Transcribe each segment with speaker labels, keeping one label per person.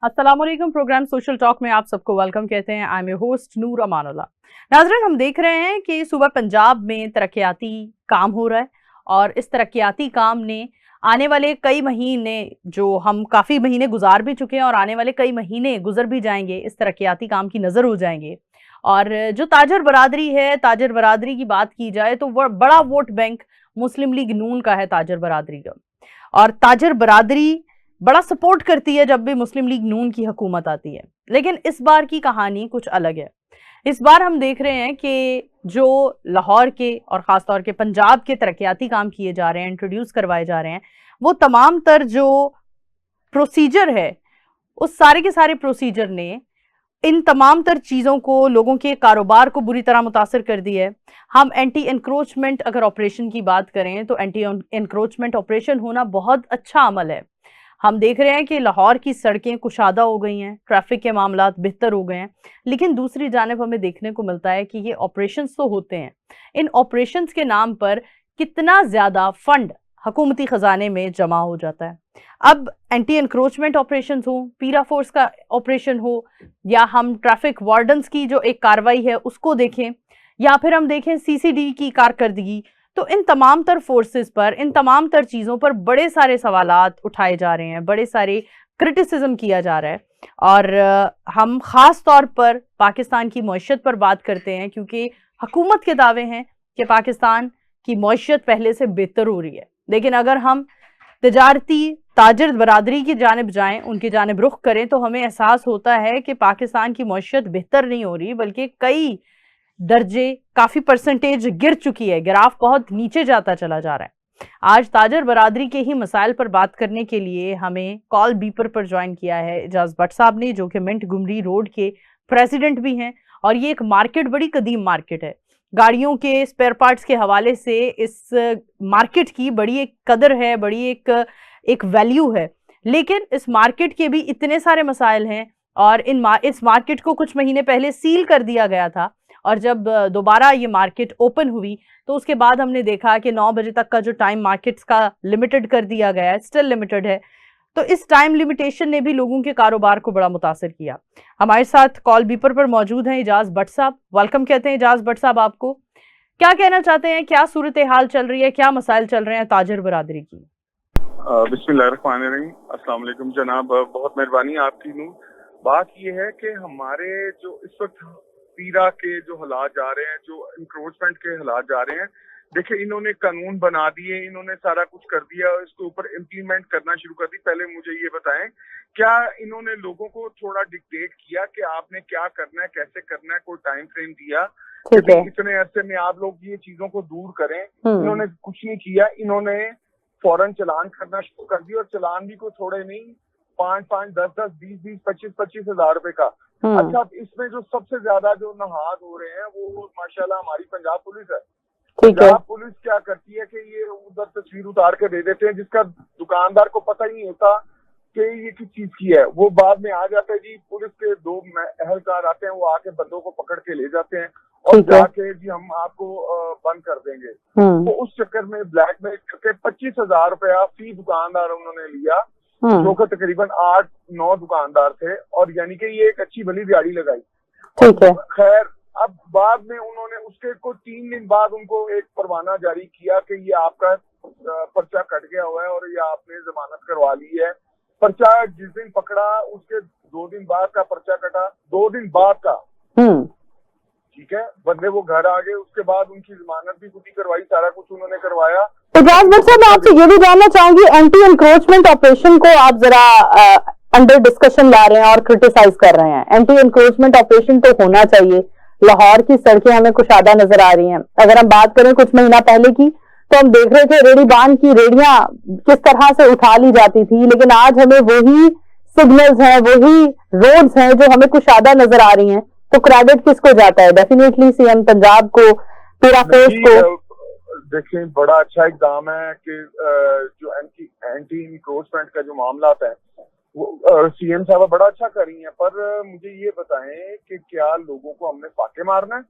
Speaker 1: अस्सलाम वालेकुम। Programme social talk में आप सबको वेलकम कहते हैं। आई एम योर होस्ट नूर अमानुल्लाह। नाज़रीन, हम देख रहे हैं कि सुबह पंजाब में तरक्याती काम हो रहा है और इस तरक्याती काम ने आने वाले कई महीने, जो हम काफ़ी महीने गुजार भी चुके हैं और आने वाले कई महीने गुजर भी जाएंगे, इस तरक्याती काम की नज़र हो जाएंगे। और जो ताजर बरादरी है, ताजर बरादरी की बात की जाए तो वह बड़ा वोट बैंक मुस्लिम लीग नून का है ताजर बरादरी का। और ताजर बरादरी बड़ा सपोर्ट करती है जब भी मुस्लिम लीग नून की हुकूमत आती है। लेकिन इस बार की कहानी कुछ अलग है। इस बार हम देख रहे हैं कि जो लाहौर के और ख़ासतौर के पंजाब के तरक्याती काम किए जा रहे हैं, इंट्रोड्यूस करवाए जा रहे हैं, वो तमाम तर जो प्रोसीजर है, उस सारे के सारे प्रोसीजर ने इन तमाम तर चीज़ों को, लोगों के कारोबार को बुरी तरह मुतासर कर दिया है। हम एंटी एनक्रोचमेंट अगर ऑपरेशन की बात करें तो एंटी एनक्रोचमेंट ऑपरेशन होना बहुत अच्छा अमल है। हम देख रहे हैं कि लाहौर की सड़कें कुशादा हो गई हैं, ट्रैफिक के मामलात बेहतर हो गए हैं। लेकिन दूसरी जानिब हमें देखने को मिलता है कि ये ऑपरेशंस तो होते हैं, इन ऑपरेशंस के नाम पर कितना ज़्यादा फंड हुकूमती ख़जाने में जमा हो जाता है। अब एंटी एनक्रोचमेंट ऑपरेशंस हो, पीरा फोर्स का ऑपरेशन हो, या हम ट्रैफिक वार्डन्स की जो एक कार्रवाई है उसको देखें, या फिर हम देखें सीसीडी की कारकर्दगी, तो इन तमाम तर फोर्सेस पर, इन तमाम तर चीज़ों पर बड़े सारे सवालात उठाए जा रहे हैं, बड़े सारे क्रिटिसिज्म किया जा रहा है। और हम ख़ास तौर पर पाकिस्तान की मईशत पर बात करते हैं, क्योंकि हुकूमत के दावे हैं कि पाकिस्तान की मईशत पहले से बेहतर हो रही है। लेकिन अगर हम तजारती ताजर बरादरी की जानिब जाएं, उनकी जानिब रुख करें, तो हमें एहसास होता है कि पाकिस्तान की मईशत बेहतर नहीं हो रही, बल्कि कई दर्जे, काफ़ी परसेंटेज गिर चुकी है। ग्राफ बहुत नीचे जाता चला जा रहा है। आज ताजर बरादरी के ही मसाइल पर बात करने के लिए हमें कॉल बीपर पर ज्वाइन किया है एजाज भट्ट साहब ने, जो कि मिंट गुमरी रोड के प्रेसिडेंट भी हैं। और ये एक मार्केट बड़ी कदीम मार्केट है, गाड़ियों के स्पेयर पार्ट्स के हवाले से इस मार्केट की बड़ी एक कदर है, बड़ी एक वैल्यू है। लेकिन इस मार्केट के भी इतने सारे मसाइल हैं, और इस मार्केट को कुछ महीने पहले सील कर दिया गया था। और जब दोबारा ये मार्केट ओपन हुई तो उसके बाद हमने देखा कि 9 बजे तक का जो टाइम मार्केट्स का लिमिटेड कर दिया गया है, स्टिल लिमिटेड है। तो इस टाइम लिमिटेशन ने भी लोगों के कारोबार को बड़ा मुतासर किया। हमारे साथ कॉल बीपर पर मौजूद हैं एजाज भट्ट साहब। वेलकम कहते हैं एजाज भट्ट साहब आपको। क्या कहना चाहते हैं, क्या सूरत हाल चल रही है, क्या मसाइल चल रहे हैं ताजर बरादरी की?
Speaker 2: बिस्मिल्लाहिर्रहमानिर्रहीम। अस्सलाम वालेकुम जनाब, बहुत मेहरबानी आपकी। नूर, बात यह है कि हमारे जो इस वक्त पीरा के जो हालात जा रहे हैं, जो इंक्रोचमेंट के हालात जा रहे हैं, देखिए इन्होंने कानून बना दिए, इन्होंने सारा कुछ कर दिया और इसके ऊपर इम्प्लीमेंट करना शुरू कर दी। पहले मुझे ये बताएं, क्या इन्होंने लोगों को थोड़ा डिक्टेट किया कि आपने क्या करना है, कैसे करना है, कोई टाइम फ्रेम दिया कि इतने अरसे में आप लोग ये चीजों को दूर करें? इन्होंने कुछ नहीं किया। इन्होंने फौरन चलान करना शुरू कर दिया, और चलान भी कोई थोड़े नहीं, 5-5, 10-10, 20-20, 25-25 हजार रुपए का। अच्छा, इसमें जो सबसे ज्यादा जो नहाद हो रहे हैं वो माशाल्लाह हमारी पंजाब पुलिस है। पंजाब पुलिस क्या करती है कि ये उधर तस्वीर उतार के दे देते हैं, जिसका दुकानदार को पता ही नहीं होता कि ये किस चीज की है। वो बाद में आ जाते हैं जी, पुलिस के 2 एहलकार आते हैं, वो आके बंदों को पकड़ के ले जाते हैं और जाके जी हम आपको बंद कर देंगे। तो उस चक्कर में ब्लैकमेल करके 25,000 रुपया फी दुकानदार उन्होंने लिया, जो कि तकरीबन 8-9 दुकानदार थे, और यानी कि ये एक अच्छी भली दिहाड़ी लगाई। खैर, अब बाद में उन्होंने उसके को 3 दिन बाद उनको एक परवाना जारी किया कि ये आपका पर्चा कट गया हुआ है और ये आपने जमानत करवा ली है। पर्चा जिस दिन पकड़ा उसके 2 दिन बाद का पर्चा कटा, 2 दिन बाद का। ठीक है, बंदे वो घर आ गए, उसके बाद उनकी जमानत भी खुद ही करवाई, सारा कुछ उन्होंने करवाया।
Speaker 1: एजाज भट्ट साहब, मैं आपसे ये भी जानना चाहूंगी, एंटी एनक्रोचमेंट ऑपरेशन को आप जरा अंडर डिस्कशन ला रहे हैं और क्रिटिसाइज कर रहे हैं। एंटी एनक्रोचमेंट ऑपरेशन तो होना चाहिए। लाहौर की सड़कें हमें कुशादा नजर आ रही हैं। अगर हम बात करें कुछ महीना पहले की, तो हम देख रहे थे रेडी बांध की रेडियां किस तरह से उठा ली जाती थी, लेकिन आज हमें वही सिग्नल्स हैं, वही रोड्स हैं जो हमें कुशादा नजर आ रही हैं। तो क्रेडिट किसको जाता है? डेफिनेटली सीएम पंजाब को, पीरा फोर्स को।
Speaker 2: देखिए, बड़ा अच्छा इकदाम है कि जो एंटी इंक्रोचमेंट का जो मामला है वो सीएम साहब बड़ा अच्छा कर रही हैं। पर मुझे ये बताएं कि क्या लोगों को हमने फाके मारना है?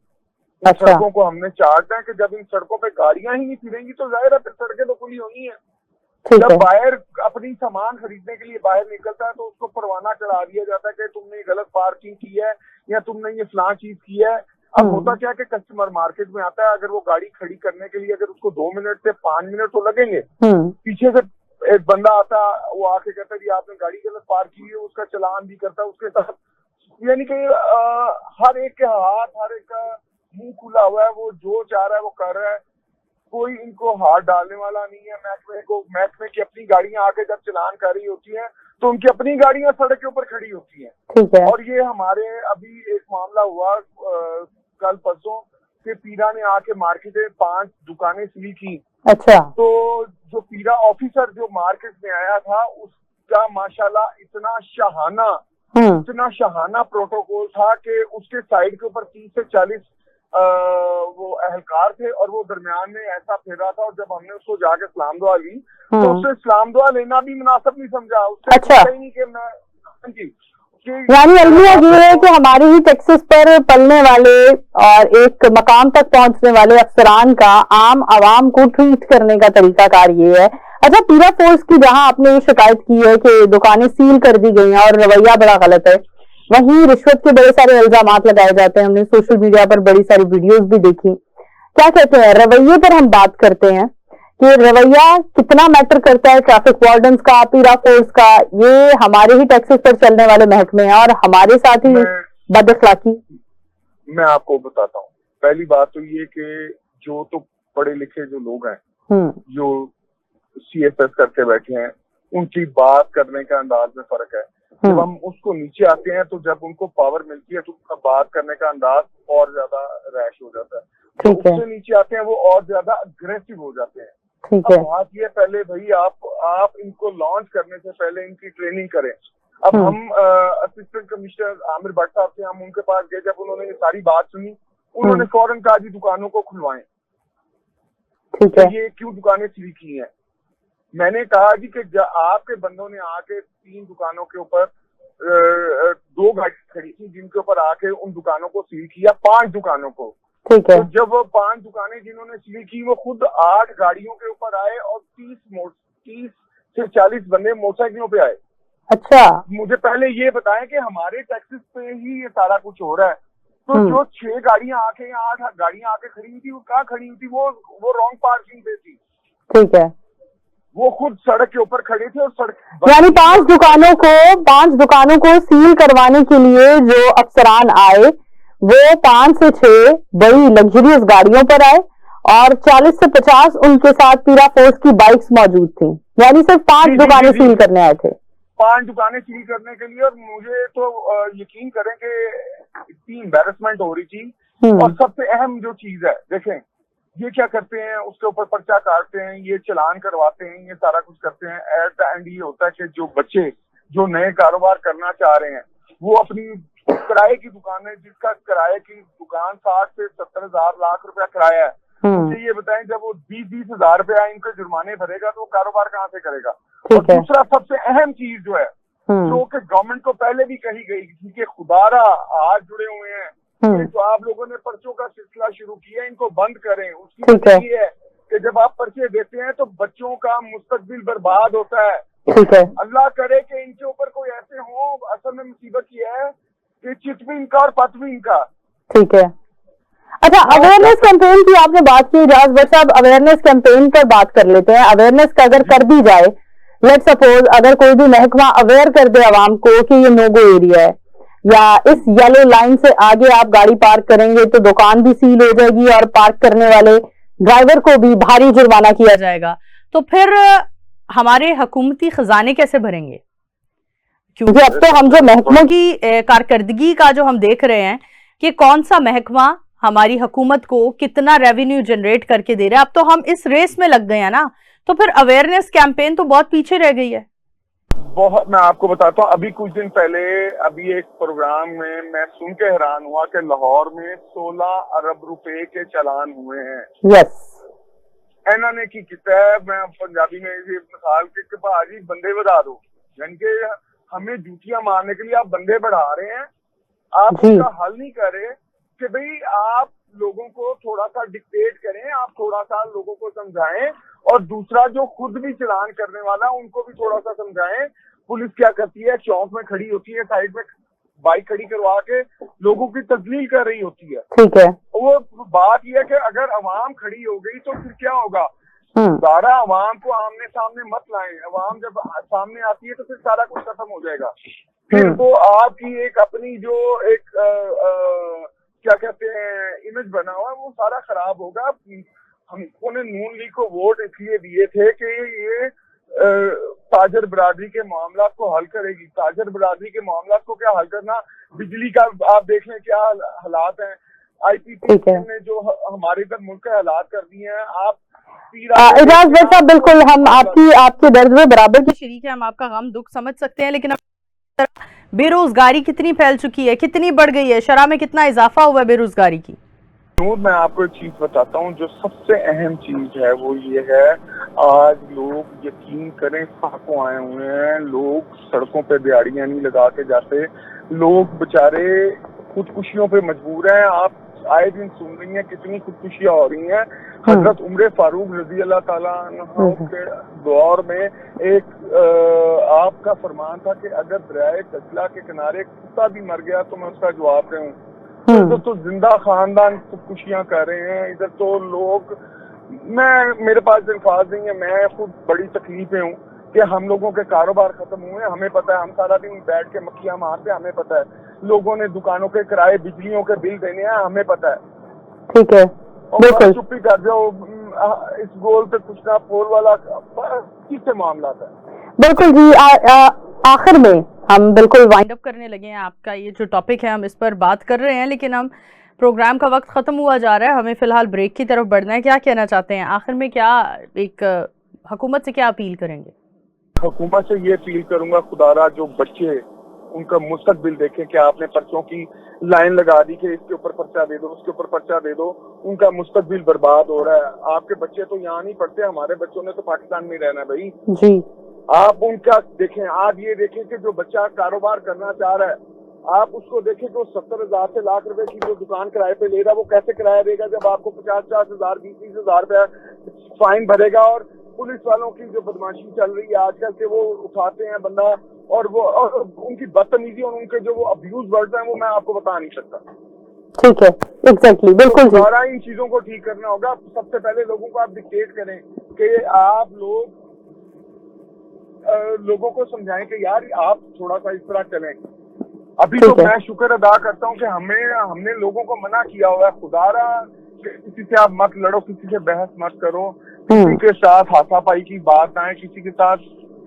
Speaker 2: अच्छा। सड़कों को हमने चाटना है कि जब इन सड़कों पे गाड़ियां ही नहीं फिरेंगी तो जाहिर है फिर सड़कें तो खुली होनी है। जब बाहर अपनी सामान खरीदने के लिए बाहर निकलता है तो उसको परवाना चढ़ा दिया जाता है कि तुमने गलत पार्किंग की है या तुमने ये फलां चीज की है। अब होता क्या कि कस्टमर मार्केट में आता है, अगर वो गाड़ी खड़ी करने के लिए अगर उसको 2 मिनट से 5 मिनट तो लगेंगे, पीछे से एक बंदा आता, वो आके कहता है जी आपने गाड़ी गलत पार्क की है, उसका चालान भी करता है उसके साथ। यानी कि हर एक के हाथ, हर एक का मुंह खुला हुआ है, वो जो चाह रहा है वो कर रहा है, कोई इनको हाथ डालने वाला नहीं है। महकमे की अपनी गाड़ियां आके जब चलान कर रही होती हैं तो उनकी अपनी गाड़ियां सड़क के ऊपर खड़ी होती हैं। और ये हमारे अभी एक मामला हुआ कल परसों के पीरा ने आके मार्केट में 5 दुकानें सील की।
Speaker 1: अच्छा।
Speaker 2: तो जो पीरा ऑफिसर जो मार्केट में आया था उसका माशाल्लाह इतना शहाना प्रोटोकॉल था कि उसके साइड के ऊपर 30 से 40 वो अहलकार थे और वो दरमियान में ऐसा फिर रहा था। और जब हमने उसको जाके सलाम दुआ ली तो उससे सलाम दुआ लेना भी मुनासिब नहीं समझा। उससे
Speaker 1: अच्छा।
Speaker 2: नहीं कि मैं
Speaker 1: यानी अलमिया ये है कि हमारी ही टैक्सेस पर पलने वाले और एक मकाम तक पहुंचने वाले अफसरान का आम आवाम को ट्रीट करने का तरीकाकार ये है। अच्छा, पीरा फोर्स की जहां आपने ये शिकायत की है कि दुकानें सील कर दी गई हैं और रवैया बड़ा गलत है, वहीं रिश्वत के बड़े सारे इल्जामात लगाए जाते हैं। हमने सोशल मीडिया पर बड़ी सारी वीडियोस भी देखी। क्या कहते हैं, रवैये पर हम बात करते हैं कि रवैया कितना मैटर करता है ट्रैफिक वार्डन्स का, पीरा फोर्स का। ये हमारे ही टैक्सेस पर चलने वाले महकमे हैं और हमारे साथ ही बदअखलाकी।
Speaker 2: मैं आपको बताता हूँ, पहली बात तो ये कि जो तो पढ़े लिखे जो लोग हैं जो CFS करके बैठे हैं, उनकी बात करने का अंदाज में फर्क है। जब हम उसको नीचे आते हैं तो जब उनको पावर मिलती है तो उनका बात करने का अंदाज और ज्यादा रैश हो जाता है। तो उससे नीचे आते हैं वो और ज्यादा अग्रेसिव हो जाते हैं। अब बात ये पहले भाई आप इनको लॉन्च करने से पहले इनकी ट्रेनिंग करें। अब हम असिस्टेंट कमिश्नर आमिर भट्ट साहब से हम उनके पास गए, जब उन्होंने ये सारी बात सुनी उन्होंने फौरन कहा जी दुकानों को खुलवाएं। तो ये क्यों दुकानें सील की हैं? मैंने कहा जी कि आपके बंदों ने आके 3 दुकानों के ऊपर 2 गाड़ी खड़ी थी जिनके ऊपर आके उन दुकानों को सील किया, 5 दुकानों को। तो जब वो 5 दुकानें जिन्होंने सील की वो खुद 8 गाड़ियों के ऊपर आए और 30 से 40 बंदे मोटरसाइकिलों पे आए।
Speaker 1: अच्छा,
Speaker 2: मुझे पहले ये बताएं कि हमारे टैक्सेस पे ही ये सारा कुछ हो रहा है। तो जो 6 गाड़ियां आके 8 गाड़ियां आके खड़ी हुई थी वो कहाँ खड़ी हुई थी? वो रॉन्ग पार्किंग पे थी।
Speaker 1: ठीक है,
Speaker 2: वो खुद सड़क के ऊपर खड़े थे और सड़क
Speaker 1: यानी 5 दुकानों को सील करवाने के लिए जो अफसरान आए वो 5 से 6 बड़ी लग्जरियस गाड़ियों पर आए और 40 से 50 उनके साथ पीरा फोर्स की बाइक्स मौजूद थी। यानी सिर्फ 5 दुकानें सील करने आए थे।
Speaker 2: 5 दुकानें सील करने के लिए। और मुझे तो यकीन करें कि इतनी एम्बैरेसमेंट हो रही थी। और सबसे अहम जो चीज है, देखें ये क्या करते हैं, उसके ऊपर पर्चा काटते हैं, ये चालान करवाते हैं, ये सारा कुछ करते हैं। एट द एंड ये होता है कि जो बच्चे जो नए कारोबार करना चाह रहे हैं वो अपनी किराए की दुकान है, जिसका किराए की दुकान 60 से 70 हजार लाख रुपया किराया है, मुझे ये बताएं जब वो 20-20 हजार रुपया इनके जुर्माने भरेगा तो वो कारोबार कहाँ से करेगा? और दूसरा सबसे अहम चीज जो है जो कि गवर्नमेंट को पहले भी कही गई थी कि खुदारा हाथ जुड़े हुए हैं, ये जो आप लोगों ने पर्चों का सिलसिला शुरू किया इनको बंद करें। उसकी वजह ये है कि जब आप पर्चे देते हैं तो बच्चों का मुस्तकबिल बर्बाद होता है। अल्लाह करे कि इनके ऊपर कोई ऐसे हो। असल में मुसीबत ये है कि चित भी इनका और पत भी इनका।
Speaker 1: ठीक है। अच्छा, अवेयरनेस कैंपेन की आपने बात की इजाज भट्ट साहब, अवेयरनेस कैंपेन पर बात कर लेते हैं। अवेयरनेस का अगर कर दी जाए, लेट सपोज अगर कोई भी महकमा अवेयर कर दे आवाम को कि ये नो गो एरिया है या इस येलो लाइन से आगे आप गाड़ी पार्क करेंगे तो दुकान भी सील हो जाएगी और पार्क करने वाले ड्राइवर को भी भारी जुर्माना किया जाएगा, तो फिर हमारे हुकूमती खजाने कैसे भरेंगे? क्योंकि अब तो हम जो महकमों की कारकर्दगी का जो हम देख रहे हैं कि कौन सा महकमा हमारी हुकूमत को कितना रेवेन्यू जनरेट करके दे रहा है, अब तो हम इस रेस में लग गए हैं ना, तो फिर अवेयरनेस कैंपेन तो बहुत पीछे रह गई है।
Speaker 2: बहुत, मैं आपको बताता हूँ, अभी कुछ दिन पहले अभी एक प्रोग्राम में मैं सुन के हैरान हुआ कि लाहौर में 16 अरब रुपए के चालान हुए हैं।
Speaker 1: यस,
Speaker 2: इन्होंने की किताब मैं पंजाबी में ये मिसाल के भाजी बंदे बढ़ा दो, यानी कि हमें ड्यूटियां मारने के लिए आप बंदे बढ़ा रहे हैं, आप इसका हल नहीं कर रहे कि भाई आप लोगों को थोड़ा सा डिक्टेट करें, आप थोड़ा सा लोगों को समझाएं और दूसरा जो खुद भी चालान करने वाला उनको भी थोड़ा सा समझाएं। पुलिस क्या करती है, चौक में खड़ी होती है, साइड में बाइक खड़ी करवा के लोगों की तजलील कर रही होती है।
Speaker 1: ठीक है,
Speaker 2: वो बात यह है कि अगर अवाम खड़ी हो गई तो फिर क्या होगा, सारा अवाम को आमने सामने मत लाएं। अवाम जब सामने आती है तो फिर सारा कुछ खत्म हो जाएगा। फिर वो आपकी एक अपनी जो एक क्या कहते हैं इमेज बना हुआ है वो सारा खराब होगा। हमको ने नून लीग को वोट इसलिए दिए थे कि ये ताजर बरादरी के मामला को हल करेगी। ताजर बरादरी के मामला को क्या हल करना, बिजली का आप देख लें क्या हालात हैं, IPPC ने जो हमारे इधर मुल्क के हालात कर दिए हैं। आप
Speaker 1: एजाज भाई साहब, बिल्कुल हम आपके दर्द में बराबर के शरीक हैं, हम आपका गम दुख समझ सकते हैं, लेकिन बेरोजगारी कितनी फैल चुकी है, कितनी बढ़ गई है, शरह में कितना इजाफा हुआ है बेरोजगारी की?
Speaker 2: मैं आपको एक चीज बताता हूँ, जो सबसे अहम चीज है वो ये है, आज लोग यकीन करें फाकों आए हुए हैं, लोग सड़कों पे दिहाड़ियां नहीं लगा के जाते, लोग बेचारे खुदकुशियों पे मजबूर हैं। आप आए दिन सुन रही हैं कितनी खुदकुशियां हो रही हैं। हजरत उमर फारूक रजी अल्लाह ताला अन्हु के दौर में एक आपका फरमान था कि अगर दरियाए कचला के किनारे कुत्ता भी मर गया तो मैं उसका जवाब दूं। इधर तो जिंदा खानदान खुदकुशियां कर रहे हैं, इधर तो लोग, मेरे पास अल्फाज नहीं है, मैं खुद बड़ी तकलीफ में हूँ कि हम लोगों के कारोबार खत्म हुए। हमें पता है, हम सारा दिन बैठ के मक्खियां मारते हैं, हमें पता है। लोगों ने दुकानों के किराए, बिजलियों के बिल देने हैं, हमें पता है।
Speaker 1: ठीक है,
Speaker 2: और चुप्पी कर जाओ, इस गोल पे कुछ ना पोल वाला किससे मामला था।
Speaker 1: बिल्कुल जी, आखिर में हम बिल्कुल वाइंड अप करने लगे हैं। आपका ये जो टॉपिक है हम इस पर बात कर रहे हैं, लेकिन हम प्रोग्राम का वक्त खत्म हुआ जा रहा है, हमें फिलहाल ब्रेक की तरफ बढ़ना है। क्या कहना चाहते हैं आखिर में, क्या एक हुकूमत से क्या अपील करेंगे?
Speaker 2: हुकूमत से ये अपील करूंगा, खुदारा जो बच्चे उनका मुस्तकबिल देखें कि आपने पर्चों की लाइन लगा दी कि इसके ऊपर पर्चा दे दो, उसके ऊपर पर्चा दे दो, उनका मुस्तकबिल बर्बाद हो रहा है। आपके बच्चे तो यहाँ नहीं पढ़ते, हमारे बच्चों ने तो पाकिस्तान में रहना है भाई
Speaker 1: जी।
Speaker 2: आप उनका देखें, आप ये देखें कि जो बच्चा कारोबार करना चाह रहा है, आप उसको देखें कि 70,000 से लाख रुपए की जो दुकान किराए पे ले रहा है वो कैसे किराया देगा जब आपको 50,000 20,000 रुपया फाइन भरेगा। और पुलिस वालों की जो बदमाशी चल रही है आजकल के, वो उठाते हैं बंदा और उनकी बदतमीजी और उनके जो वो अब्यूज वर्ड्स हैं वो मैं आपको बता नहीं सकता।
Speaker 1: ठीक है, एग्जैक्टली, बिल्कुल
Speaker 2: सारा इन चीजों को ठीक करना होगा। सबसे पहले लोगों को आप डिक्टेट करें कि आप लोगों को समझाएं कि यार आप थोड़ा सा इस तरह चलें। अभी तो मैं शुक्र अदा करता हूँ कि हमने लोगों को मना किया हुआ है, खुदारा किसी से आप मत लड़ो, किसी से बहस मत करो, किसी के साथ हाथापाई की बात ना है, किसी के साथ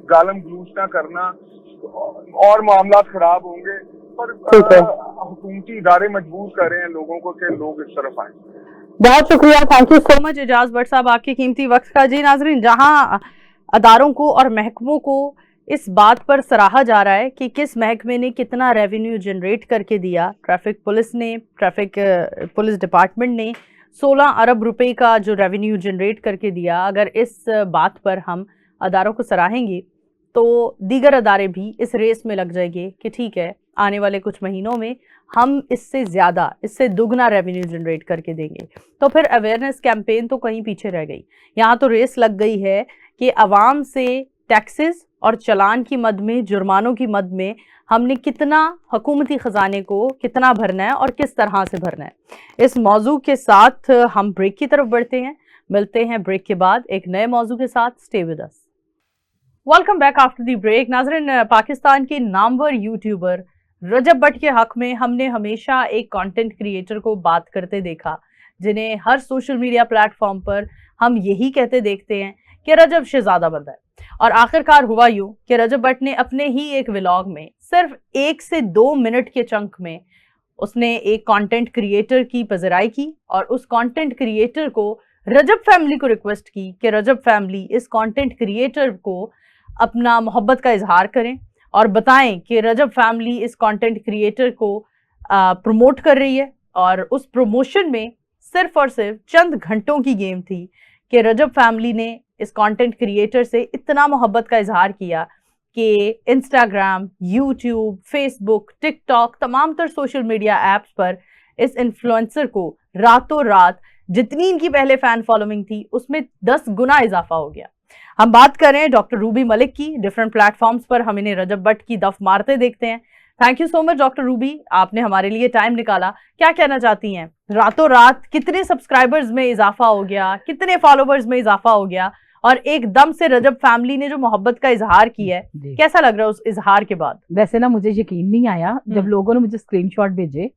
Speaker 2: गालम गलूच ना करना और मामला खराब होंगे। पर हुकूमती इदारे मजबूर कर रहे हैं लोगों को कि लोग इस तरफ आए।
Speaker 1: बहुत शुक्रिया, thank you so much Ejaz Bhatt साहब आपके कीमती वक्त का। जी नाजरीन, जहां अदारों को और महकमों को इस बात पर सराहा जा रहा है कि किस महकमे ने कितना रेवेन्यू जनरेट करके दिया, ट्रैफिक पुलिस डिपार्टमेंट ने 16 अरब रुपए का जो रेवेन्यू जनरेट करके दिया। अगर इस बात पर हम अदारों को सराहेंगे तो दीगर अदारे भी इस रेस में लग जाएंगे कि ठीक है, आने वाले कुछ महीनों में हम इससे ज़्यादा, इससे दुगना रेवेन्यू जनरेट करके देंगे। तो फिर अवेयरनेस कैंपेन तो कहीं पीछे रह गई। यहाँ तो रेस लग गई है कि आवाम से टैक्सेस और चलान की मद में, जुर्मानों की मद में हमने कितना हुकूमती ख़जाने को कितना भरना है और किस तरह से भरना है। इस मौजू के साथ हम ब्रेक की तरफ बढ़ते हैं। मिलते हैं ब्रेक के बाद एक नए मौजू के साथ। Stay with us. Welcome back after the break. नाज़रीन, पाकिस्तान के नामवर यूट्यूबर रजब भट्ट के हक में हमने हमेशा एक कंटेंट क्रिएटर को बात करते देखा, जिन्हें हर सोशल मीडिया प्लेटफॉर्म पर हम यही कहते देखते हैं कि रजब शहजादा बंदा है। और आखिरकार हुआ यूं कि रजब भट्ट ने अपने ही एक व्लॉग में सिर्फ 1 से 2 मिनट के चंक में उसने एक कंटेंट क्रिएटर की पजराई की और उस कंटेंट क्रिएटर को रजब फैमिली को रिक्वेस्ट की कि रजब फैमिली इस कंटेंट क्रिएटर को अपना मोहब्बत का इजहार करें और बताएं कि रजब फैमिली इस कंटेंट क्रिएटर को प्रमोट कर रही है। और उस प्रमोशन में सिर्फ और सिर्फ चंद घंटों की गेम थी कि रजब फैमिली ने इस कंटेंट क्रिएटर से इतना मोहब्बत का इजहार किया कि इंस्टाग्राम, यूट्यूब, फेसबुक, टिकटॉक, तमाम तर सोशल मीडिया ऐप्स पर इस इन्फ्लुएंसर को रातों रात जितनी इनकी पहले फैन फॉलोइंग थी उसमें 10 गुना इजाफा हो गया। हम बात कर रहे हैं डॉक्टर रूबी मलिक की। डिफरेंट प्लेटफॉर्म्स पर हम इन्हें रजब भट्ट की दफ मारते देखते हैं। Thank you so much doctor Ruby, आपने हमारे लिए टाइम निकाला। क्या कहना चाहती हैं, रातों रात कितने सब्सक्राइबर्स में इजाफा हो गया, कितने फॉलोवर्स में इजाफा हो गया, और एकदम से रजब फैमिली ने जो मोहब्बत का इजहार किया है, कैसा लग रहा है उस इजहार के बाद?
Speaker 3: वैसे ना मुझे यकीन नहीं आया जब लोगों ने मुझे स्क्रीनशॉट भेजे।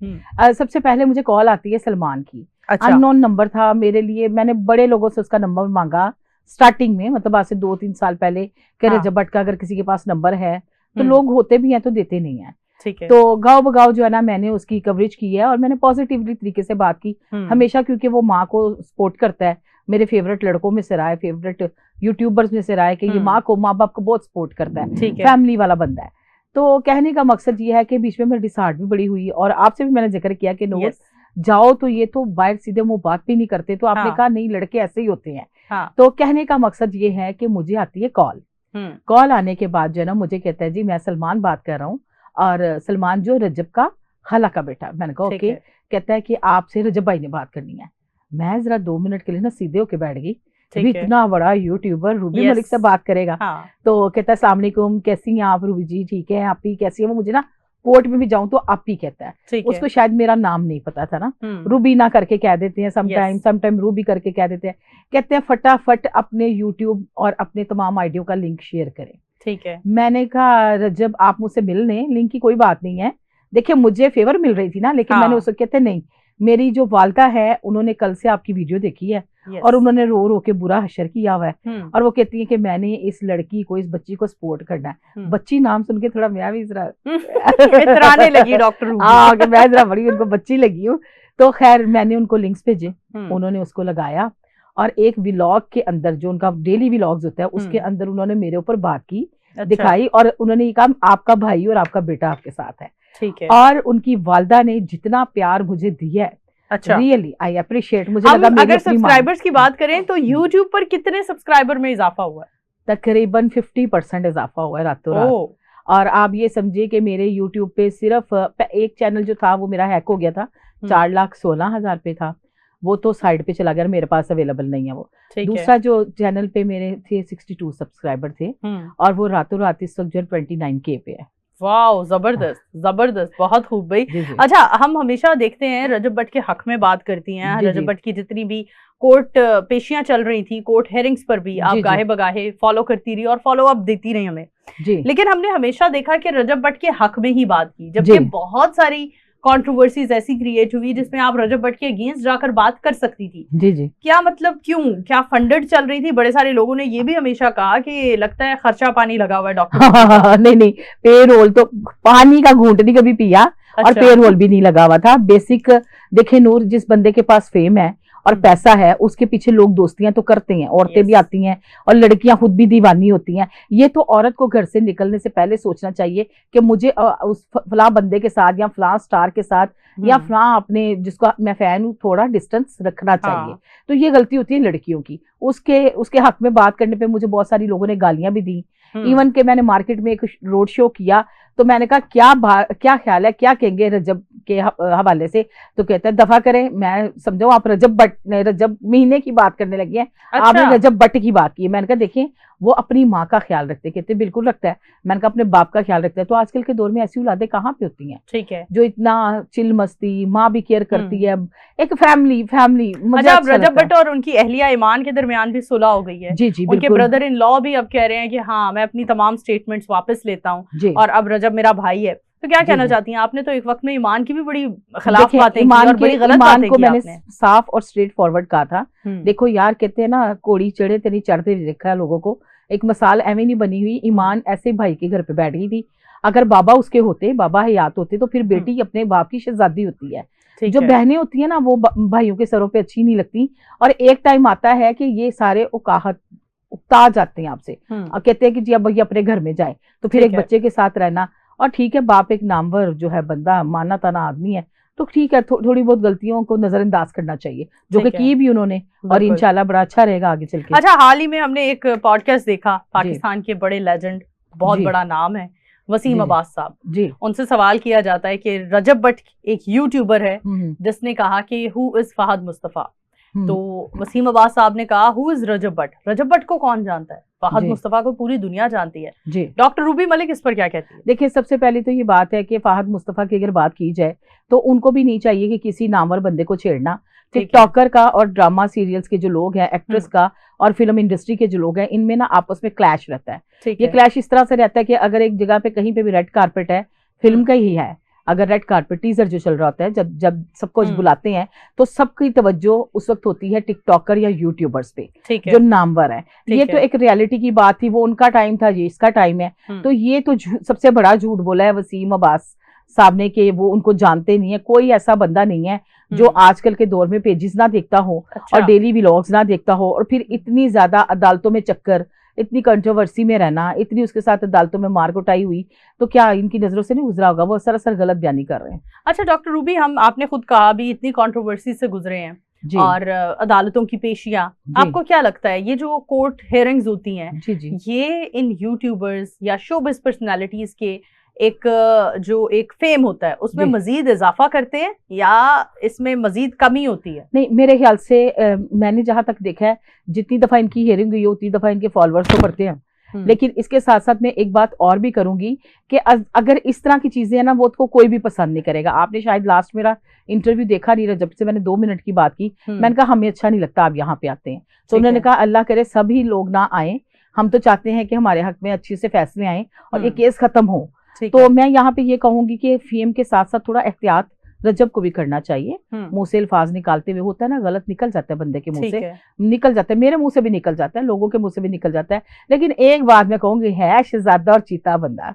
Speaker 3: सबसे पहले मुझे कॉल आती है सलमान की। अच्छा। अननोन नंबर था मेरे लिए, मैंने बड़े लोगों से उसका नंबर मांगा स्टार्टिंग में, मतलब आज से 2-3 साल पहले कि रजब भट्ट का अगर किसी के पास नंबर है तो लोग होते भी हैं तो देते नहीं है।
Speaker 1: ठीक है।
Speaker 3: तो गाँव बगाव जो है ना मैंने उसकी कवरेज की है और मैंने पॉजिटिवली तरीके से बात की हमेशा, क्योंकि वो माँ को सपोर्ट करता है। मेरे फेवरेट लड़कों में से रहा है, फेवरेट यूट्यूबर्स में से रहा है कि ये माँ बाप को बहुत सपोर्ट करता है, फैमिली वाला बंदा है। तो कहने का मकसद ये है कि बीच में मेरी डिसहार्ट भी बड़ी हुई और आपसे भी मैंने जिक्र किया कि नूर जाओ तो ये तो बाहर सीधे मुंह बात भी नहीं करते, तो आपने कहा नहीं लड़के ऐसे ही होते हैं। तो कहने का मकसद ये है कि मुझे आती है कॉल आने के बाद जो है ना मुझे कहता है जी मैं सलमान बात कर रहा हूँ, और सलमान जो रजब का खाला का बेटा। मैंने कहा ओके। कहता है कि आपसे रजब भाई ने बात करनी है। मैं जरा 2 मिनट के लिए ना सीधे होके बैठ गई, इतना बड़ा यूट्यूबर रूबी मलिक से बात करेगा। तो कहता है अस्सलाम वालेकुम, कैसी हैं आप रूबी जी? ठीक है, आप ही कैसी है? वो मुझे ना कोर्ट में भी जाऊं तो आप ही कहता है। उसको शायद मेरा नाम नहीं पता था ना, रूबी ना करके कह देते हैं समटाइम रूबी करके कह देते हैं। कहते हैं फटाफट अपने यूट्यूब और अपने तमाम आइडियो का लिंक शेयर करें।
Speaker 1: ठीक है।
Speaker 3: मैंने कहा रजब आप मुझसे मिल लें, लिंक की कोई बात नहीं है। देखिए मुझे फेवर मिल रही थी ना, लेकिन मैंने उसको कहते नहीं, मेरी जो वालदा है उन्होंने कल से आपकी वीडियो देखी है और उन्होंने रो रो के बुरा हशर किया हुआ है, और वो कहती है कि मैंने इस लड़की को, इस बच्ची को सपोर्ट करना है। बच्ची नाम सुन के थोड़ा मैं भी जरा
Speaker 1: इतराने लगी डॉक्टर।
Speaker 3: मैं जरा बड़ी उनको बच्ची लगी हूँ। तो खैर मैंने उनको लिंक्स भेजे, उन्होंने उसको लगाया और एक व्लॉग के अंदर जो उनका डेली व्लॉग्स होता है उसके अंदर उन्होंने मेरे ऊपर बात की, दिखाई, और उन्होंने ये कहा आपका भाई और आपका बेटा आपके साथ है।
Speaker 1: ठीक है।
Speaker 3: और उनकी वालदा ने जितना प्यार मुझे दिया है,
Speaker 1: अच्छा,
Speaker 3: रियली आई अप्रिशिएट। मुझे लगा
Speaker 1: अगर सब्सक्राइबर्स की बात करें तो YouTube पर कितने सब्सक्राइबर में इजाफा हुआ है?
Speaker 3: तकरीबन 50% इजाफा हुआ है रातों रात। और आप ये समझिए कि मेरे YouTube पे सिर्फ एक चैनल जो था वो मेरा हैक हो गया था, 4,16,000 पे था, वो तो साइड पे चला गया, मेरे पास अवेलेबल नहीं है वो। दूसरा जो चैनल पे मेरे थे 62 सब्सक्राइबर थे और वो रातों रात इस वक्त जो 29K पे है।
Speaker 1: वाह, जबरदस्त जबरदस्त, बहुत खूब भाई। अच्छा, हम हमेशा देखते हैं रजब भट्ट के हक में बात करती हैं। रजब भट्ट की जितनी भी कोर्ट पेशियां चल रही थी, कोर्ट हेयरिंग्स पर भी आप गाहे बगाहे फॉलो करती रही और फॉलो अप देती रही हमें। लेकिन हमने हमेशा देखा कि रजब भट्ट के हक में ही बात की, जबकि बहुत सारी कंट्रोवर्सीज ऐसी क्रिएट हुई जिसमें आप रजब भट्ट के अगेंस्ट जाकर बात कर सकती थी।
Speaker 3: जी।
Speaker 1: क्या मतलब, क्यों, क्या फंडेड चल रही थी? बड़े सारे लोगों ने ये भी हमेशा कहा कि लगता है खर्चा पानी लगा हुआ है डॉक्टर।
Speaker 3: नहीं, पे रोल तो पानी का घूंट नहीं कभी पिया। अच्छा। और पे रोल भी नहीं लगा हुआ था। बेसिक देखे नूर, जिस बंदे के पास फेम है और पैसा है उसके पीछे लोग दोस्तियां तो करते हैं, औरतें भी आती हैं और लड़कियां खुद भी दीवानी होती हैं। ये तो औरत को घर से निकलने से पहले सोचना चाहिए कि मुझे उस फलां बंदे के साथ या फलां स्टार के साथ या फलां अपने जिसको मैं फैन हूँ थोड़ा डिस्टेंस रखना चाहिए। तो ये गलती होती है लड़कियों की। उसके हक में बात करने पे मुझे बहुत सारी लोगों ने गालियां भी दी। इवन के मैंने मार्केट में एक रोड शो किया तो मैंने कहा क्या ख्याल है, क्या कहेंगे रजब के हवाले से? तो कहता है दफा करें, मैं समझो आप रजब महीने की बात करने लगी हैं। अच्छा। आपने रजब भट्ट की बात की। मैंने कहा देखिए वो अपनी माँ का ख्याल रखते, कहते बिल्कुल रखता है। मैंने कहा अपने बाप का ख्याल रखता है। तो आजकल के दौर में ऐसी औलादें कहाँ पे होती हैं?
Speaker 1: ठीक है,
Speaker 3: जो इतना चिल मस्ती, माँ भी केयर करती है, एक फैमिली।
Speaker 1: अच्छा, रजब भट्ट और उनकी अहलिया ईमान के दरमियान भी सुलह हो गई है।
Speaker 3: जी,
Speaker 1: उनके ब्रदर इन लॉ भी अब कह रहे हैं कि हाँ मैं अपनी तमाम स्टेटमेंट्स वापस लेता हूँ और अब रजब मेरा भाई है। तो क्या कहना चाहती हैं? आपने तो एक वक्त में ईमान की भी बड़ी खिलाफ बातें की और बड़ी गलत बातें की।
Speaker 3: मैंने साफ और स्ट्रेट फॉरवर्ड कहा था, देखो यार कहते हैं ना कोड़ी चढ़े तेरी चढ़ते देखा है लोगों को। एक मिसाल एवं नहीं बनी हुई। ईमान ऐसे भाई के घर पे बैठ गई थी, अगर बाबा उसके होते, बाबा हयात होते तो फिर बेटी अपने बाप की शहजादी होती है। जो बहनें होती है ना वो भाइयों के सरों पे अच्छी नहीं लगती। और एक टाइम आता है कि ये सारे उकता जाते हैं आपसे और कहते हैं कि जी अब भैया अपने घर में जाए, तो फिर एक बच्चे के साथ रहना। और ठीक है बाप एक नामवर जो है बंदा, माना ताना आदमी है, तो ठीक है थोड़ी बहुत गलतियों को नजरअंदाज करना चाहिए जो कि की भी उन्होंने, और इंशाल्लाह बड़ा अच्छा रहेगा आगे चल के।
Speaker 1: अच्छा, हाल ही में हमने एक पॉडकास्ट देखा, पाकिस्तान के बड़े लेजेंड, बहुत बड़ा नाम है वसीम अब्बास साहब जी। उनसे सवाल किया जाता है कि रजब भट्ट एक यूट्यूबर है जिसने कहा कि हु इज फहद मुस्तफा। तो वसीम अब्बास साहब ने कहा हु इज रजब भट्ट। रजब भट्ट को कौन जानता है? फहद
Speaker 3: जी।
Speaker 1: मुस्तफा को पूरी दुनिया जानती है।
Speaker 3: जी।
Speaker 1: डॉक्टर रूबी मलिक इस पर क्या कहती है?
Speaker 3: देखिए, सबसे पहले तो ये बात है कि फहद मुस्तफा की अगर बात की जाए तो उनको भी नहीं चाहिए कि किसी नामवर बंदे को छेड़ना। टिकटॉकर का और ड्रामा सीरियल्स के जो लोग हैं, एक्ट्रेस का और फिल्म इंडस्ट्री के जो लोग हैं, इनमें ना आपस में क्लैश रहता है। ये क्लैश इस तरह से रहता है कि अगर एक जगह पे कहीं पे भी रेड कारपेट है, फिल्म का ही है, अगर रेड कारपेट टीजर जो चल रहा होता है, जब जब सबको बुलाते हैं तो सबकी तवज्जो उस वक्त होती है टिकटॉकर या यूट्यूबर्स पे, जो नामवर है। ये तो एक रियलिटी की बात थी, वो उनका टाइम था, ये इसका टाइम है। तो ये तो सबसे बड़ा झूठ बोला है वसीम अब्बास साहब ने कि वो उनको जानते नहीं है। कोई ऐसा बंदा नहीं है जो आजकल के दौर में पेजेस ना देखता हो और डेली व्लॉग्स ना देखता हो, और फिर इतनी ज्यादा अदालतों में चक्कर, इतनी कंट्रोवर्सी में रहना, इतनी उसके साथ अदालतों में मार कुटाई हुई, तो क्या इनकी नजरों से नहीं गुजरा होगा? वो सरासर गलत बयानी कर रहे हैं।
Speaker 1: अच्छा डॉक्टर रूबी, आपने खुद कहा भी इतनी कंट्रोवर्सी से गुजरे हैं और अदालतों की पेशियां, आपको क्या लगता है ये जो कोर्ट हियरिंग्स होती हैं, ये इन यूट्यूबर्स या शोबिज पर्सनालिटीज के एक फेम होता है उसमें मजीद इजाफा करते हैं या इसमें मजीद कमी होती है?
Speaker 3: नहीं, मेरे ख्याल से मैंने जहां तक देखा है, जितनी दफा इनकी हियरिंग हुई उतनी दफा इनके फॉलोअर्स तो बढ़ते हैं। लेकिन इसके साथ साथ मैं एक बात और भी करूंगी कि अगर इस तरह की चीजें हैं ना, वो तो कोई भी पसंद नहीं करेगा। आपने शायद लास्ट मेरा इंटरव्यू देखा नहीं, जब से मैंने 2 मिनट की बात की, मैंने कहा हमें अच्छा नहीं लगता आप यहाँ पे आते हैं। तो उन्होंने कहा अल्लाह करे सभी लोग ना आए, हम तो चाहते हैं कि हमारे हक में अच्छे से फैसले आए और ये केस खत्म हो। तो मैं यहाँ पे ये कहूंगी कि फेम के साथ साथ थोड़ा एहतियात रजब को भी करना चाहिए। मुंह से अल्फाज निकालते हुए होता है ना, गलत निकल जाता है, बंदे के मुंह से निकल जाता है, मेरे मुंह से भी निकल जाता है, लोगों के मुंह से भी निकल जाता है। लेकिन एक बात मैं कहूंगी, है शहजादा और चीता बंदा।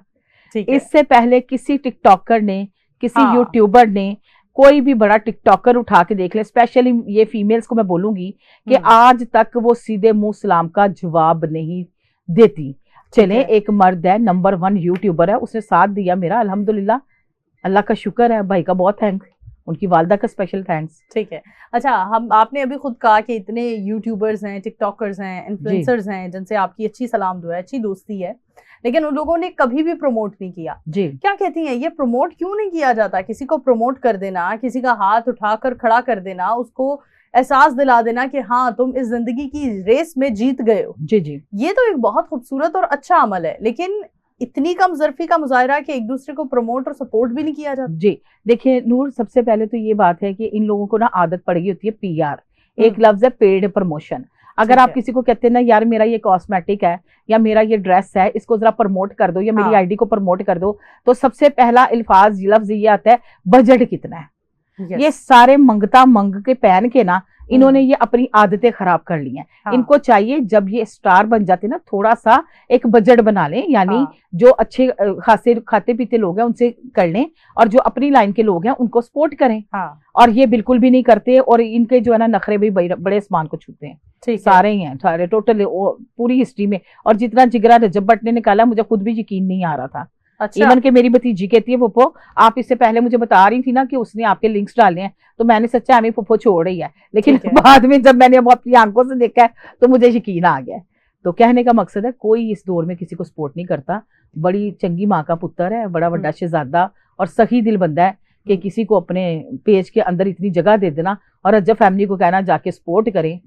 Speaker 3: इससे पहले किसी टिकटॉकर ने, किसी यूट्यूबर ने, कोई भी बड़ा टिकटॉकर उठा के देख ले, स्पेशली ये फीमेल्स को मैं बोलूंगी कि आज तक वो सीधे मुंह सलाम का जवाब नहीं देती। चले, एक मर्द है, नंबर 1 यूट्यूबर है, उसने साथ दिया मेरा, अल्हम्दुलिल्लाह, अल्लाह का शुक्र है, भाई का बहुत थैंक्स, उनकी वालदा का स्पेशल थैंक्स।
Speaker 1: ठीक है। अच्छा, आपने अभी खुद कहा कि इतने यूट्यूबर्स हैं, टिकटॉकर्स हैं, इन्फ्लुएंसर्स हैं जिनसे आपकी अच्छी सलाम दुआ है, अच्छी दोस्ती है, लेकिन उन लोगों ने कभी भी प्रमोट नहीं किया।
Speaker 3: जी।
Speaker 1: क्या कहती हैं, ये प्रमोट क्यों नहीं किया जाता? किसी को प्रमोट कर देना, किसी का हाथ उठाकर खड़ा कर देना, उसको एहसास दिला देना कि हाँ तुम इस जिंदगी की रेस में जीत गए हो।
Speaker 3: जी जी,
Speaker 1: ये तो एक बहुत खूबसूरत और अच्छा अमल है, लेकिन इतनी कम ज़र्फी का मुजाहरा कि एक दूसरे को प्रमोट और सपोर्ट भी नहीं किया जाता।
Speaker 3: जी देखिए नूर, सबसे पहले तो ये बात है कि इन लोगों को ना आदत पड़ गई होती है पीआर। एक लफ्ज है पेड प्रमोशन। अगर आप किसी को कहते हैं ना यार मेरा ये कॉस्मेटिक है या मेरा ये ड्रेस है, इसको जरा प्रमोट कर दो या मेरी आईडी को प्रमोट कर दो, तो सबसे पहला अल्फाज लफ्ज ये आता है बजट कितना है। ये सारे मंगता मंग के पहन के ना इन्होंने ये अपनी आदतें खराब कर ली हैं। इनको चाहिए जब ये स्टार बन जाते ना, थोड़ा सा एक बजट बना लें, यानी जो अच्छे खासे खाते पीते लोग हैं उनसे कर लें और जो अपनी लाइन के लोग हैं उनको सपोर्ट करें। और ये बिल्कुल भी नहीं करते, और इनके जो है ना नखरे भी बड़े आसमान को छूते हैं। सारे ही हैं, सारे टोटल पूरी हिस्ट्री में। और जितना जिगरा रजब भट्ट ने निकाला, मुझे खुद भी यकीन नहीं आ रहा था। अच्छा। इवन के मेरी भतीजी कहती है पुप्पो आप इससे पहले मुझे बता रही थी ना कि उसने आपके लिंक्स डाले हैं, तो मैंने सच्चा हमें पुप्पो छोड़ रही है, लेकिन बाद में जब मैंने अपनी आंखों से देखा है तो मुझे यकीन आ गया। तो कहने का मकसद है कोई इस दौर में किसी को सपोर्ट नहीं करता। बड़ी चंगी माँ का पुत्र है, बड़ा बड़ा शहजादा और सखी दिल बंदा है कि किसी को अपने पेज के अंदर इतनी जगह दे देना और रजब फैमिली को कहना जाके सपोर्ट करें,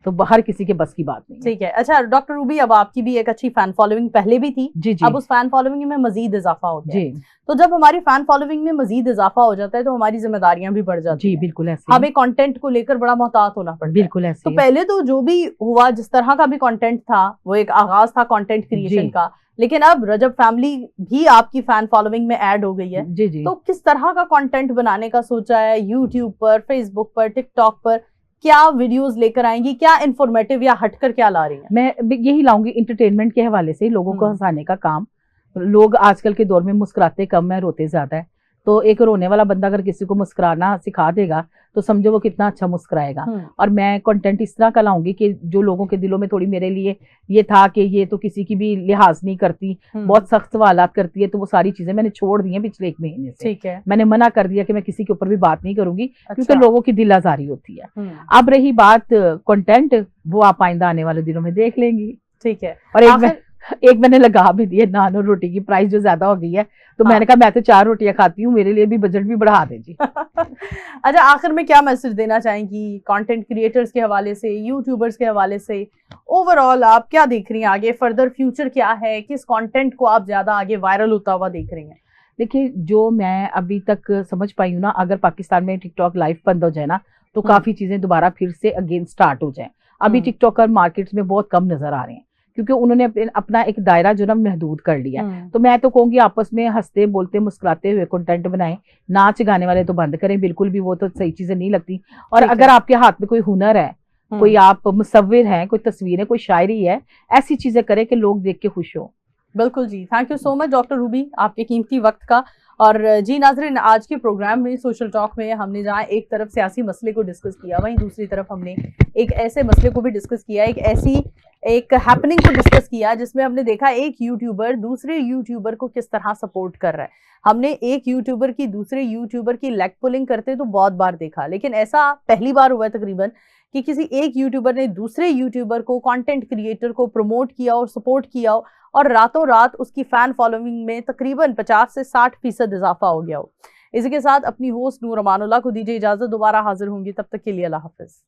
Speaker 3: तो बाहर किसी के बस की बात नहीं।
Speaker 1: ठीक है। अच्छा डॉक्टर रूबी, अब आपकी भी एक अच्छी फैन फॉलोइंग पहले भी थी,
Speaker 3: जी जी।
Speaker 1: अब उस फैन फॉलोइंग में मजीद इजाफा हो गया है। तो जब हमारी फैन फॉलोइंग में मजीद इजाफा हो जाता है तो हमारी जिम्मेदारियां भी बढ़ जाती
Speaker 3: हैं।
Speaker 1: जी
Speaker 3: बिल्कुल ऐसे।
Speaker 1: हमें कंटेंट को लेकर बड़ा मोहतात होना पड़ता है।
Speaker 3: बिल्कुल ऐसे।
Speaker 1: तो पहले तो जो भी हुआ, जिस तरह का भी कंटेंट था, वो एक आगाज था कंटेंट क्रिएशन का, लेकिन अब रजब फैमिली भी आपकी फैन फॉलोइंग में ऐड हो गई है।
Speaker 3: जी जी।
Speaker 1: तो किस तरह का कंटेंट बनाने का सोचा है? यूट्यूब पर, फेसबुक पर, टिकटॉक पर क्या वीडियोस लेकर आएंगी? क्या इन्फॉर्मेटिव या हटकर क्या ला रही हैं?
Speaker 3: मैं यही लाऊंगी इंटरटेनमेंट के हवाले से, लोगों को हंसाने का काम। लोग आजकल के दौर में मुस्कुराते कम है, रोते ज्यादा है। तो एक रोने वाला बंदा अगर किसी को मुस्कुराना सिखा देगा तो समझो वो कितना अच्छा मुस्कुराएगा। और मैं कंटेंट इस तरह का लाऊंगी कि जो लोगों के दिलों में थोड़ी मेरे लिए ये था कि ये तो किसी की भी लिहाज नहीं करती, बहुत सख्त सवालात करती है, तो वो सारी चीजें मैंने छोड़ दी हैं पिछले 1 महीने से।
Speaker 1: ठीक है।
Speaker 3: मैंने मना कर दिया कि मैं किसी के ऊपर भी बात नहीं करूंगी, क्योंकि लोगों की दिल आजारी होती है। अब रही बात कंटेंट, वो आप आइंदा आने वाले दिनों में देख लेंगी।
Speaker 1: ठीक है।
Speaker 3: और एक मैंने लगा भी दिया, नान और रोटी की प्राइस जो ज्यादा हो गई है, तो
Speaker 1: हाँ।
Speaker 3: मैंने कहा मैं तो 4 रोटियां खाती हूँ, मेरे लिए भी बजट भी बढ़ा दे जी।
Speaker 1: अच्छा, आखिर में क्या मैसेज देना चाहेंगी कंटेंट क्रिएटर्स के हवाले से, यूट्यूबर्स के हवाले से? ओवरऑल आप क्या देख रही हैं आगे, फर्दर फ्यूचर क्या है, किस कंटेंट को आप ज्यादा आगे वायरल होता हुआ देख रही हैं?
Speaker 3: देखिए, जो मैं अभी तक समझ पाई हूँ ना, अगर पाकिस्तान में टिकटॉक लाइव बंद हो जाए ना, तो काफी चीजें दोबारा फिर से अगेन स्टार्ट हो जाए। अभी टिकटॉकर मार्केट्स में बहुत कम नजर आ रहे हैं, क्योंकि उन्होंने अपना एक दायरा जो ना महदूद कर लिया। तो मैं तो कहूंगी आपस में हंसते बोलते मुस्कुराते हुए कंटेंट बनाएं, नाच गाने वाले तो बंद करें बिल्कुल भी, वो तो सही चीजें नहीं लगती। और अगर आपके हाथ में कोई हुनर है, कोई आप मुसव्विर हैं, कोई तस्वीर है, कोई शायरी है, ऐसी चीजें करें कि लोग देख के खुश हो।
Speaker 1: बिल्कुल जी, thank you so much doctor Ruby, आपके कीमती वक्त का। और जी नाज़रीन, आज के प्रोग्राम में सोशल टॉक में हमने जहां एक तरफ सियासी मसले को डिस्कस किया, वहीं दूसरी तरफ हमने एक ऐसे मसले को भी डिस्कस किया, एक हैपनिंग को डिस्कस किया जिसमें हमने देखा एक यूट्यूबर दूसरे यूट्यूबर को किस तरह सपोर्ट कर रहा है। हमने एक यूट्यूबर की दूसरे यूट्यूबर की लेग पुलिंग करते तो बहुत बार देखा, लेकिन ऐसा पहली बार हुआ है तकरीबन कि किसी एक यूट्यूबर ने दूसरे यूट्यूबर को, कंटेंट क्रिएटर को प्रमोट किया और सपोर्ट किया हो, और रातों रात उसकी फैन फॉलोइंग में तकरीबन 50 से 60% इजाफा हो गया हो। इसी के साथ अपनी होस्ट नूर अमानुल्लाह को दीजिए इजाजत, दोबारा हाजिर होंगी, तब तक के लिए अल्लाह हाफिज।